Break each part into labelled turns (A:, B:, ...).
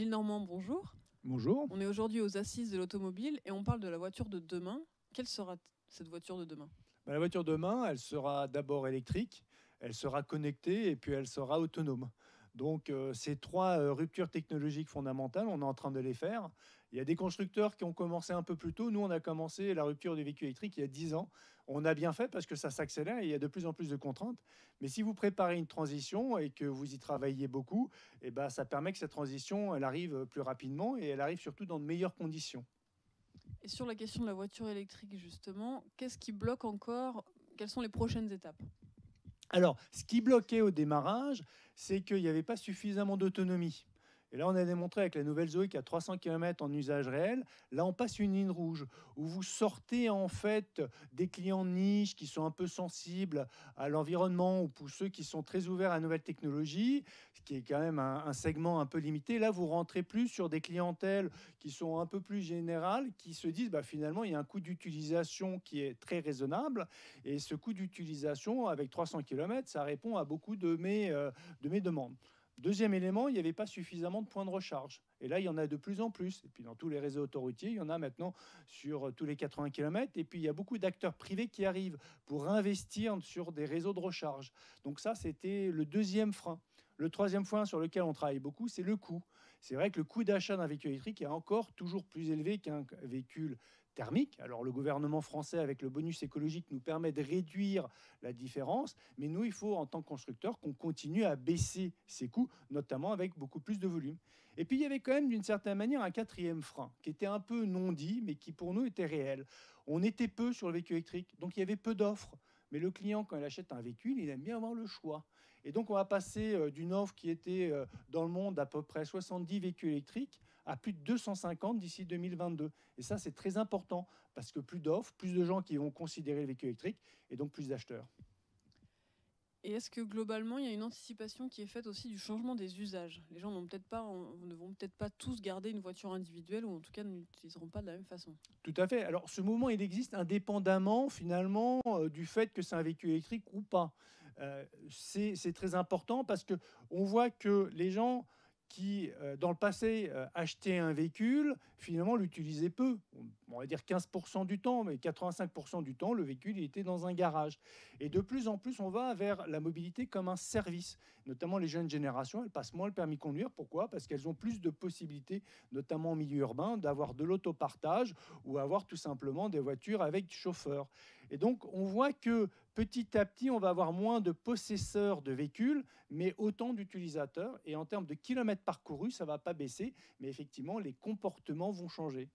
A: Gilles Normand, bonjour.
B: Bonjour.
A: On est aujourd'hui aux Assises de l'automobile et on parle de la voiture de demain. Quelle sera cette voiture de demain?
B: La voiture de demain, elle sera d'abord électrique, elle sera connectée et puis elle sera autonome. Donc ces trois ruptures technologiques fondamentales, on est en train de les faire. Il y a des constructeurs qui ont commencé un peu plus tôt. Nous, on a commencé la rupture des véhicules électriques il y a 10 ans. On a bien fait parce que ça s'accélère et il y a de plus en plus de contraintes. Mais si vous préparez une transition et que vous y travaillez beaucoup, eh ben, ça permet que cette transition, elle arrive plus rapidement et elle arrive surtout dans de meilleures conditions.
A: Et sur la question de la voiture électrique, justement, qu'est-ce qui bloque encore? Quelles sont les prochaines étapes?
B: Alors, ce qui bloquait au démarrage, c'est qu'il n'y avait pas suffisamment d'autonomie. Et là, on a démontré avec la nouvelle Zoé qui a 300 km en usage réel. Là, on passe une ligne rouge où vous sortez en fait des clients de niche qui sont un peu sensibles à l'environnement ou pour ceux qui sont très ouverts à la nouvelle technologie, ce qui est quand même un segment un peu limité. Là, vous rentrez plus sur des clientèles qui sont un peu plus générales, qui se disent bah, finalement, il y a un coût d'utilisation qui est très raisonnable. Et ce coût d'utilisation, avec 300 km, ça répond à beaucoup de mes demandes. Deuxième élément, il n'y avait pas suffisamment de points de recharge. Et là, il y en a de plus en plus. Et puis dans tous les réseaux autoroutiers, il y en a maintenant sur tous les 80 km. Et puis il y a beaucoup d'acteurs privés qui arrivent pour investir sur des réseaux de recharge. Donc ça, c'était le deuxième frein. Le troisième point sur lequel on travaille beaucoup, c'est le coût. C'est vrai que le coût d'achat d'un véhicule électrique est encore toujours plus élevé qu'un véhicule thermique. Alors le gouvernement français, avec le bonus écologique, nous permet de réduire la différence. Mais nous, il faut, en tant que constructeur, qu'on continue à baisser ces coûts, notamment avec beaucoup plus de volume. Et puis, il y avait quand même, d'une certaine manière, un quatrième frein, qui était un peu non dit, mais qui, pour nous, était réel. On était peu sur le véhicule électrique, donc il y avait peu d'offres. Mais le client, quand il achète un véhicule, il aime bien avoir le choix. Et donc, on va passer d'une offre qui était dans le monde à peu près 70 véhicules électriques à plus de 250 d'ici 2022. Et ça, c'est très important, parce que plus d'offres, plus de gens qui vont considérer le véhicule électrique, et donc plus d'acheteurs.
A: Et est-ce que globalement, il y a une anticipation qui est faite aussi du changement des usages? Les gens ne vont peut-être pas tous garder une voiture individuelle ou en tout cas ne l'utiliseront pas de la même façon.
B: Tout à fait. Alors, ce mouvement, il existe indépendamment, finalement, du fait que c'est un véhicule électrique ou pas. C'est très important parce qu'on voit que les gens qui, dans le passé, achetaient un véhicule, finalement, l'utilisaient peu. On va dire 15% du temps, mais 85% du temps, le véhicule il était dans un garage. Et de plus en plus, on va vers la mobilité comme un service. Notamment les jeunes générations, elles passent moins le permis de conduire. Pourquoi? Parce qu'elles ont plus de possibilités, notamment en milieu urbain, d'avoir de l'autopartage ou avoir tout simplement des voitures avec chauffeur. Et donc, on voit que petit à petit, on va avoir moins de possesseurs de véhicules, mais autant d'utilisateurs. Et en termes de kilomètres parcourus, ça ne va pas baisser, mais effectivement, les comportements vont changer.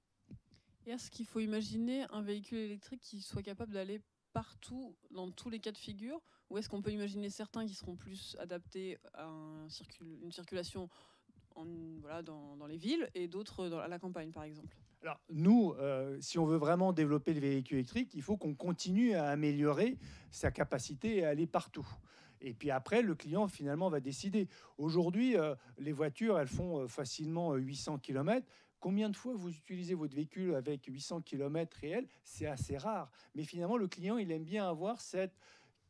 A: Et est-ce qu'il faut imaginer un véhicule électrique qui soit capable d'aller partout, dans tous les cas de figure? Ou est-ce qu'on peut imaginer certains qui seront plus adaptés à une circulation voilà, dans les villes et d'autres à la campagne, par exemple?
B: Alors, nous, si on veut vraiment développer le véhicule électrique, il faut qu'on continue à améliorer sa capacité à aller partout. Et puis après, le client, finalement, va décider. Aujourd'hui, les voitures, elles font facilement 800 km. Combien de fois vous utilisez votre véhicule avec 800 km réels? C'est assez rare. Mais finalement, le client, il aime bien avoir cette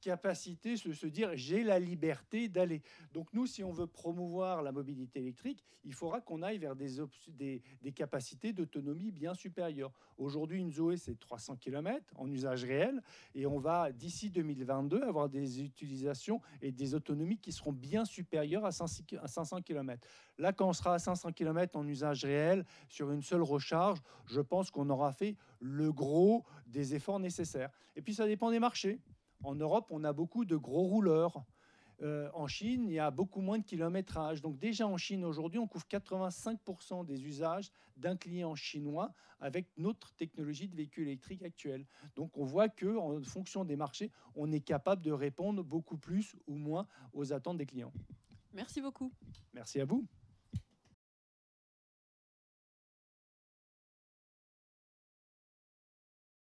B: capacité, se dire j'ai la liberté d'aller. Donc nous, si on veut promouvoir la mobilité électrique, il faudra qu'on aille vers des capacités d'autonomie bien supérieures. Aujourd'hui, une Zoé, c'est 300 km en usage réel, et on va, d'ici 2022, avoir des utilisations et des autonomies qui seront bien supérieures à 500 km. Là, quand on sera à 500 km en usage réel, sur une seule recharge, je pense qu'on aura fait le gros des efforts nécessaires. Et puis, ça dépend des marchés. En Europe, on a beaucoup de gros rouleurs. En Chine, il y a beaucoup moins de kilométrage. Donc déjà en Chine, aujourd'hui, on couvre 85% des usages d'un client chinois avec notre technologie de véhicule électrique actuelle. Donc on voit qu'en fonction des marchés, on est capable de répondre beaucoup plus ou moins aux attentes des clients.
A: Merci beaucoup.
B: Merci à vous.